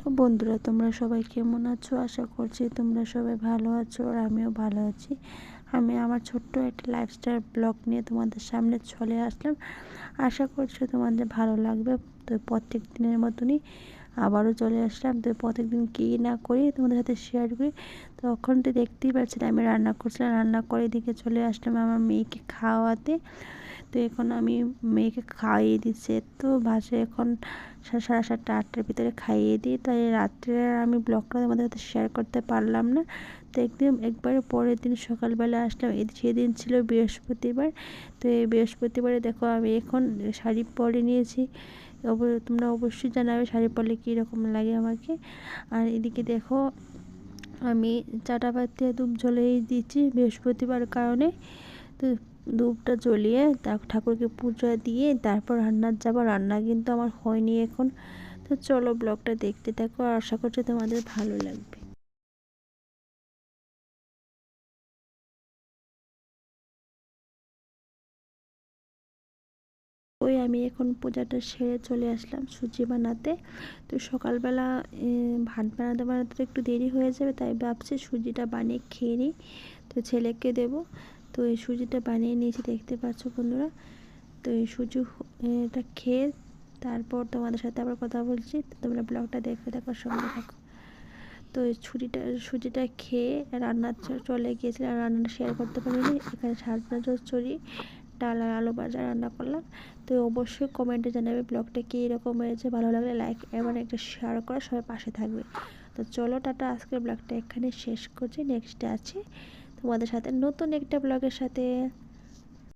তো বন্ধুরা, তোমরা সবাই কেমন আছো? আশা করছি তোমরা সবাই ভালো আছো আর আমিও ভালো আছি। আমি আমার ছোট্ট একটা লাইফস্টাইল ব্লগ নিয়ে তোমাদের সামনে চলে আসলাম। আশা করছি তোমাদের ভালো লাগবে। তো প্রত্যেক দিনের মতনই আবারও চলে আসলাম। তো প্রত্যেক দিন কী না করি তোমাদের সাথে শেয়ার করি। তখন তো দেখতেই পাচ্ছিলাম আমি রান্না করছিলাম, রান্না করে এদিকে চলে আসলাম আমার মেয়েকে খাওয়াতে। তো এখন আমি মেয়েকে খাইয়ে দিচ্ছি, তো বাসে এখন 7:30-8টার ভিতরে খাইয়ে দিই, তাই রাত্রে আমি ব্লগটা আমাদের সাথে শেয়ার করতে পারলাম না। তো একবারে পরের দিন সকালবেলা আসলাম, সেদিন ছিল বৃহস্পতিবার। তো এই বৃহস্পতিবারে দেখো আমি এখন শাড়ি পরে নিয়েছি। তোমরা অবশ্যই জানাবে শাড়ি পরলে কীরকম লাগে আমাকে। আর এদিকে দেখো আমি চাটা পাতিয়ে ধূপ জ্বলিয়ে দিচ্ছি বৃহস্পতিবার কারণে। তো ধূপটা জ্বলিয়ে ঠাকুরকে পুজো দিয়ে তারপর রান্নার যাবো। রান্না কিন্তু আমার হয়নি এখন। তো চলো ব্লগটা দেখতে থাকো, আর আশা করছি তোমাদের ভালো লাগবে। ওই আমি এখন পূজাটা সেরে চলে আসলাম সুজি বানাতে। তো সকালবেলা ভাত বানাতে বানাতে তো একটু দেরি হয়ে যাবে, তাই ভাবছি সুজিটা বানিয়ে খেয়ে নিই, তো ছেলেকে দেবো। তো এই সুজিটা বানিয়ে নিয়েছি, দেখতে পাচ্ছ বন্ধুরা। তো এই এটা খেয়ে তারপর তোমাদের সাথে আবার কথা বলছি। তোমরা ব্লগটা দেখতে থাকো, সঙ্গে থাকো। তো এই সুজিটা খেয়ে রান্না চলে গিয়েছিলাম, রান্নাটা শেয়ার করতে পারিনি। এখানে সাজনা চচ্চড়ি, ডাল আর আলু ভাজা রান্না করলাম। তো অবশ্যই কমেন্টে জানাবে ব্লগটা কীরকম হয়েছে। ভালো লাগলে লাইক এবং একটা শেয়ার করে সবাই পাশে থাকবে। তো চলো টাটা, আজকের ব্লগটা এখানে শেষ করছি। নেক্সটে আছি তোমাদের সাথে নতুন একটা ব্লগের সাথে।